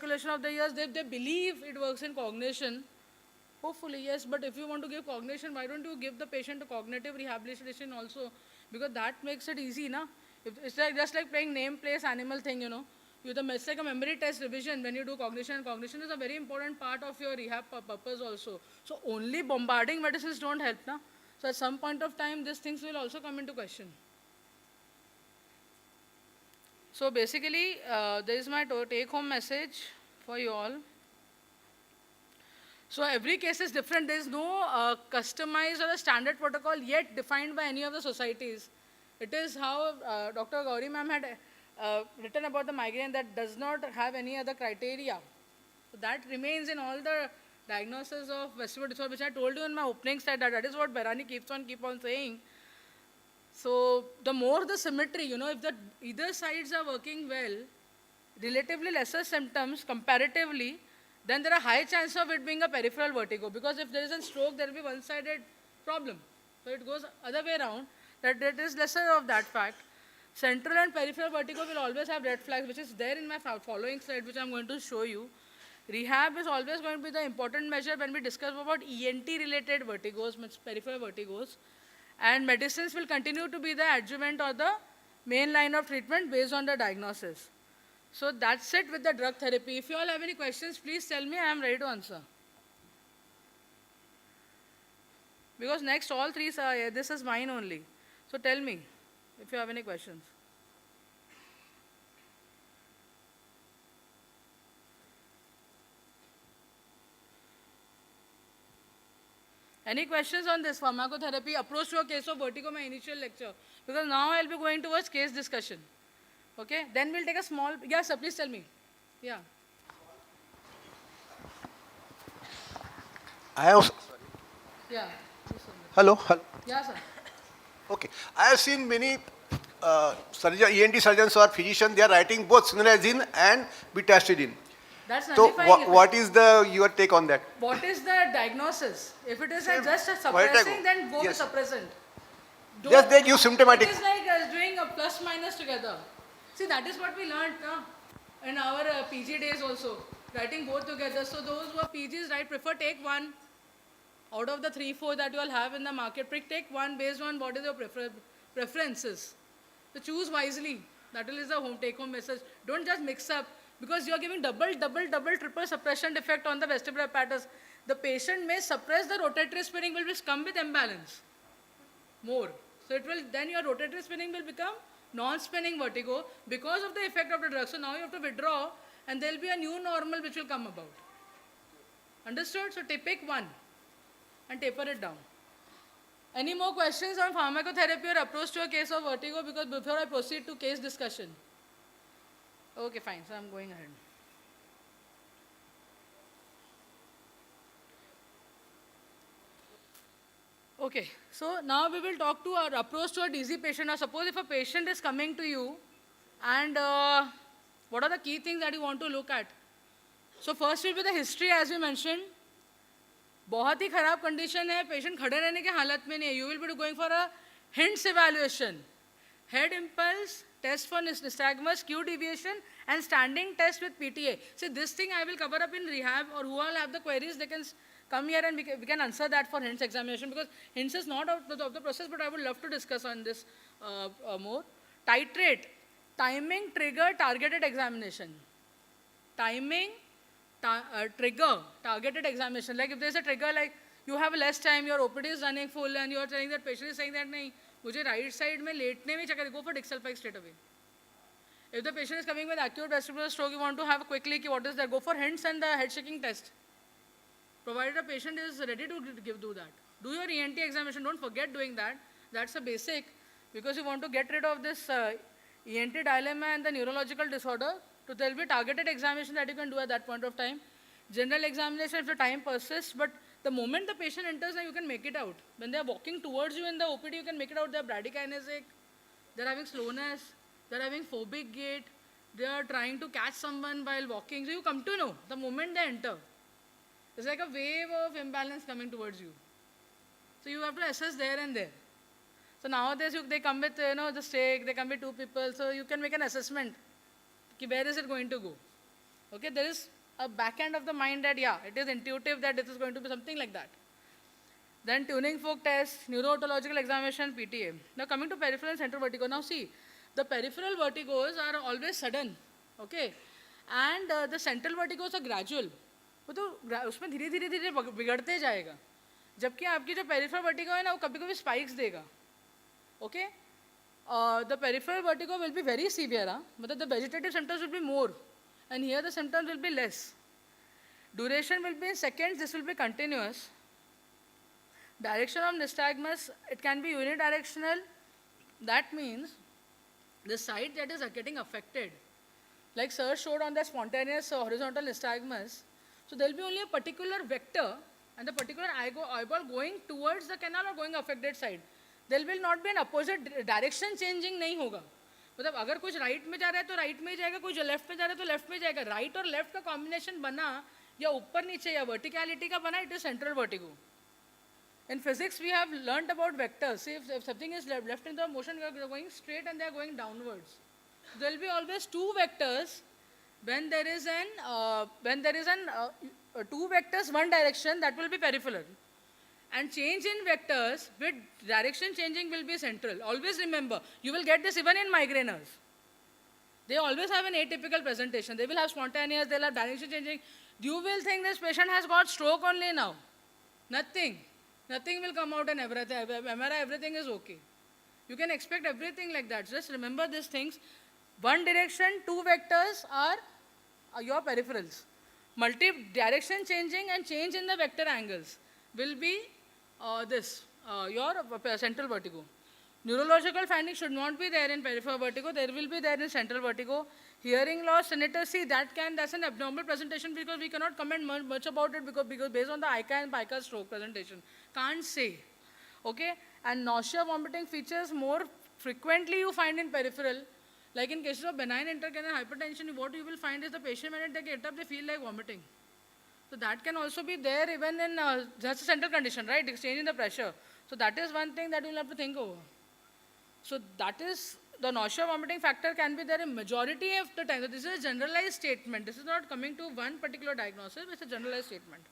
circulation of the ears, they believe it works in cognition. Hopefully, yes, but if you want to give cognition, why don't you give the patient a cognitive rehabilitation also? Because that makes it easy, na? If it's like just like playing name, place, animal thing, it's like a memory test revision when you do cognition. And cognition is a very important part of your rehab purpose also. So only bombarding medicines don't help, na? So at some point of time, these things will also come into question. So basically, this is my take-home message for you all. So every case is different. There is no customized or a standard protocol yet defined by any of the societies. It is how Dr. Gauri ma'am had written about the migraine that does not have any other criteria. So that remains in all the diagnosis of vestibular disorder, which I told you in my opening slide, that is what Bharani keep on saying. So the more the symmetry, if either sides are working well, relatively lesser symptoms comparatively, then there are high chances of it being a peripheral vertigo, because if there is a stroke, there will be one-sided problem. So it goes other way around, that it is lesser of that fact. Central and peripheral vertigo will always have red flags, which is there in my following slide, which I am going to show you. Rehab is always going to be the important measure when we discuss about ENT-related vertigos, peripheral vertigos. And medicines will continue to be the adjuvant or the main line of treatment based on the diagnosis. So that's it with the drug therapy. If you all have any questions, please tell me. I am ready to answer. Because next all three, this is mine only. So tell me if you have any questions. Any questions on this pharmacotherapy approach to a case of vertigo, my initial lecture? Because now I'll be going towards case discussion. Okay, then we'll take a small, yes sir, please tell me. Yeah. I have, Yeah. hello. Yeah, sir. Okay, I have seen many ENT surgeons or physicians, they are writing both cinnarizine and betastidine. That's So nullifying what is your take on that? What is the diagnosis? If it is just a vertigo. suppressing, then go Yes. with suppressant. Just they give symptomatic. It is like doing a plus minus together. See, that is what we learned in our PG days also, writing both together. So those who are PGs, prefer take one out of the 3-4 that you all have in the market. Take one based on what is your preferences. So choose wisely. That is the take-home message. Don't just mix up, because you are giving double, triple suppression defect on the vestibular apparatus. The patient may suppress the rotatory spinning, will come with imbalance more. So it will, then your rotatory spinning will become non-spinning vertigo because of the effect of the drug. So now you have to withdraw, and there will be a new normal which will come about. Understood? So pick one and taper it down. Any more questions on pharmacotherapy or approach to a case of vertigo? Because before I proceed to case discussion. Okay, fine. So I'm going ahead. Okay, so now we will talk to our approach to a DZ patient. Now suppose if a patient is coming to you, and what are the key things that you want to look at? So first will be the history, as we mentioned. बहुत ही खराब condition है, patient खड़े रहने की हालत में नहीं है. You will be going for a HINTS evaluation. Head impulse, test for nystagmus, Q deviation, and standing test with PTA. See, this thing I will cover up in rehab, or who all have the queries, they can come here and we can answer that for HINTS examination, because HINTS is not out of the process, but I would love to discuss on this more. Titrate, timing, trigger, targeted examination. Timing, trigger, targeted examination. Like if there is a trigger, like you have less time, your OPD is running full, and you are telling that patient is saying that, nahi, mujhe right side mein लेटने में चक्कर, go for Dixalpike straight away. If the patient is coming with acute vestibular stroke, you want to have quickly, what is that? Go for HINTS and the head shaking test. Provided the patient is ready to do that. Do your ENT examination, don't forget doing that. That's a basic, because you want to get rid of this ENT dilemma and the neurological disorder. So there will be targeted examination that you can do at that point of time. General examination if the time persists, but the moment the patient enters, you can make it out. When they are walking towards you in the OPD, you can make it out. They are bradykinesic, they are having slowness, they are having phobic gait, they are trying to catch someone while walking. So you come to know the moment they enter. It's like a wave of imbalance coming towards you. So you have to assess there and there. So nowadays they come with the stake, they come with 2 people, so you can make an assessment. Where is it going to go? Okay, there is a back end of the mind that, yeah, it is intuitive that this is going to be something like that. Then tuning fork test, neurotological examination, PTA. Now coming to peripheral and central vertigo. Now see, the peripheral vertigos are always sudden, okay, and the central vertigos are gradual. वो तो उसमें धीरे धीरे धीरे बिगड़ते जाएगा, जबकि आपकी जो पेरिफेरल वर्टिगो है ना वो कभी कभी स्पाइक्स देगा. Okay, the peripheral vertigo will be very severe, but the vegetative symptoms will be more, and here the symptoms will be less. Duration will be in seconds, this will be continuous. Direction of nystagmus, it can be unidirectional. That means the site that is getting affected, like sir showed on the spontaneous horizontal nystagmus, so there will be only a particular vector and the particular eyeball going towards the canal or going affected side. There will not be an opposite direction changing नहीं होगा. मतलब अगर कुछ right में जा रहा है तो राइट में ही जाएगा, कुछ लेफ्ट में जा रहा है तो लेफ्ट में जाएगा. राइट और लेफ्ट का कॉम्बिनेशन बना या ऊपर नीचे या वर्टिकलिटी का बना, it is central vertigo. In physics, we have learnt about vectors. See, if something is left in the motion, we are going straight and they are going downwards. There will be always two vectors when there is two vectors, one direction, that will be peripheral. And change in vectors with direction changing will be central. Always remember, you will get this even in migraineurs. They always have an atypical presentation. They will have spontaneous, they will have direction changing. You will think this patient has got stroke only now. Nothing. Nothing will come out and everything is okay. You can expect everything like that. Just remember these things. One direction, two vectors are your peripherals. Multi-direction changing and change in the vector angles will be your central vertigo. Neurological findings should not be there in peripheral vertigo. There will be there in central vertigo. Hearing loss, tinnitus, see that's an abnormal presentation because we cannot comment much about it because based on the ICA and PICA stroke presentation. Can't say. Okay? And nausea, vomiting features more frequently you find in peripheral. Like in cases of benign intracranial hypertension, what you will find is the patient when they get up, they feel like vomiting. So that can also be there even in just a central condition, right? Exchange in the pressure. So that is one thing that you will have to think over. So that is, the nausea vomiting factor can be there in majority of the time. So this is a generalized statement. This is not coming to one particular diagnosis, it's a generalized statement.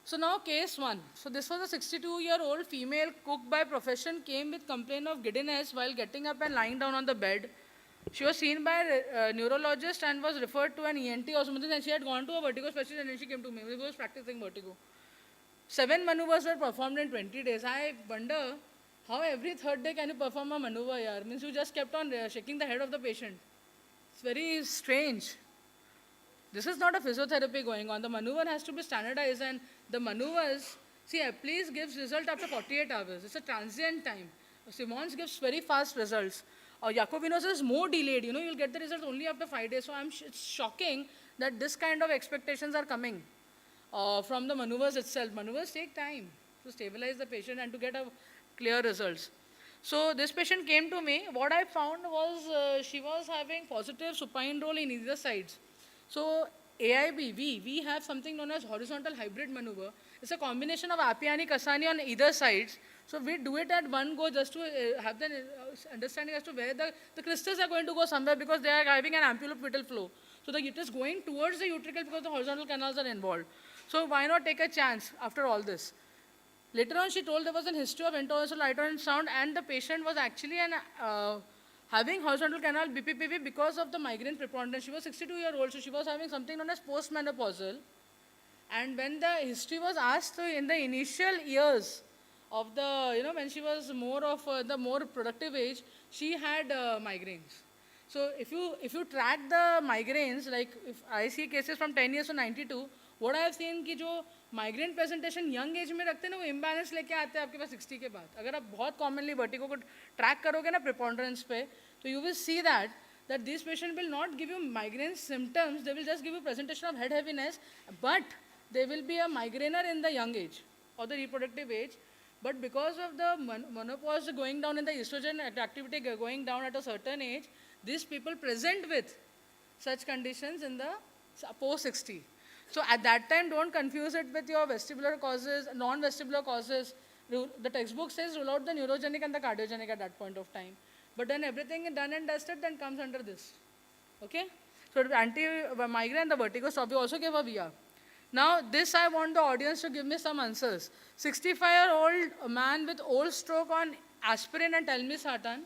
So now case 1. So this was a 62-year-old female cook by profession came with complaint of giddiness while getting up and lying down on the bed. She was seen by a neurologist and was referred to an ENT or something, and she had gone to a vertigo specialist and then she came to me. She was practicing vertigo. 7 maneuvers were performed in 20 days. I wonder how every third day can you perform a maneuver here? Means you just kept on shaking the head of the patient. It's very strange. This is not a physiotherapy going on. The maneuver has to be standardized, and the maneuvers, see, Epley's gives result after 48 hours. It's a transient time. Simmons gives very fast results. Jacobino's is more delayed. You'll get the results only after 5 days. So it's shocking that this kind of expectations are coming from the maneuvers itself. Maneuvers take time to stabilize the patient and to get a clear results. So this patient came to me. What I found was she was having positive supine roll in either sides. So AIB, we have something known as horizontal hybrid maneuver. It's a combination of Appiani, Kasani on either sides. So we do it at one go just to have the understanding as to where the crystals are going to go somewhere because they are having an ampuloputal flow. So it is going towards the utricle because the horizontal canals are involved. So why not take a chance after all this? Later on, she told there was a history of intolerable ultrasound and the patient was actually having horizontal canal BPPV because of the migraine preponderance. She was 62-year-old, so she was having something known as postmenopausal. And when the history was asked in the initial years of the, when she was more of the more productive age, she had migraines. So if you track the migraines, like if I see cases from 10 years to 92, what I have seen कि जो migraine presentation young age में रखते हैं ना वो imbalance लेके आते हैं आपके पास 60 के बाद. अगर आप बहुत commonly vertigo को track करोगे ना preponderance पे, तो you will see that these patients will not give you migraine symptoms, they will just give you presentation of head heaviness, but they will be a migrainer in the young age or the reproductive age. But because of the menopause going down and the estrogen activity going down at a certain age, these people present with such conditions in the post-60. So at that time, don't confuse it with your vestibular causes, non-vestibular causes. The textbook says rule out the neurogenic and the cardiogenic at that point of time. But then everything is done and dusted, then comes under this. Okay? So anti-migraine, the vertigo stop. We also gave a VR. Now, this I want the audience to give me some answers. 65-year-old man with old stroke on aspirin and telmisartan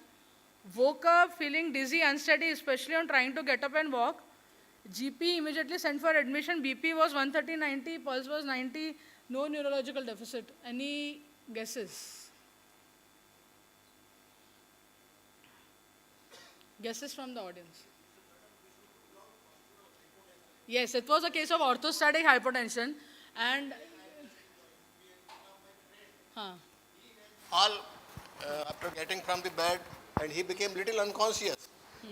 woke up feeling dizzy, unsteady, especially on trying to get up and walk. GP immediately sent for admission. BP was 130/90, pulse was 90, no neurological deficit. Any guesses? Guesses from the audience? Yes, it was a case of orthostatic hypotension and Fall after getting from the bed, and he became little unconscious.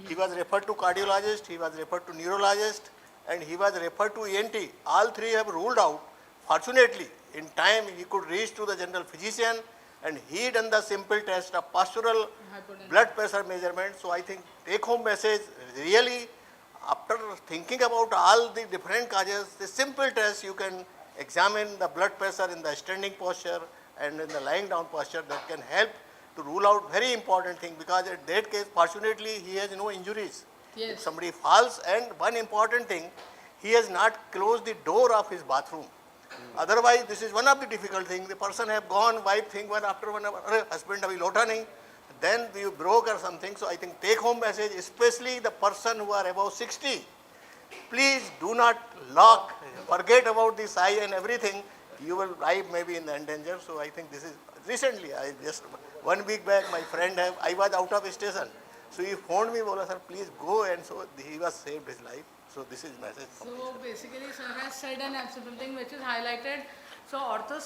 He was referred to cardiologist, he was referred to neurologist, and he was referred to ENT. All three have ruled out. Fortunately, in time he could reach to the general physician, and he done the simple test of postural blood pressure measurement. So I think take home message really, after thinking about all the different causes, the simple test you can examine the blood pressure in the standing posture and in the lying down posture, that can help to rule out very important thing, because in that case fortunately he has no injuries. Yes. If somebody falls, and one important thing, he has not closed the door of his bathroom. Otherwise this is one of the difficult things. The person have gone, wife think one after one, husband abhi lota nahi, then you broke or something. So I think take home message, especially the person who are above 60, please do not lock, forget about the size and everything. You will life maybe in the danger. So I think this is recently, I just 1 week back, my friend I was out of station. So he phoned me, bola sir, please go, and so he was saved his life. So this is message from me. so basically sir has said an absolute thing which is highlighted. So ortho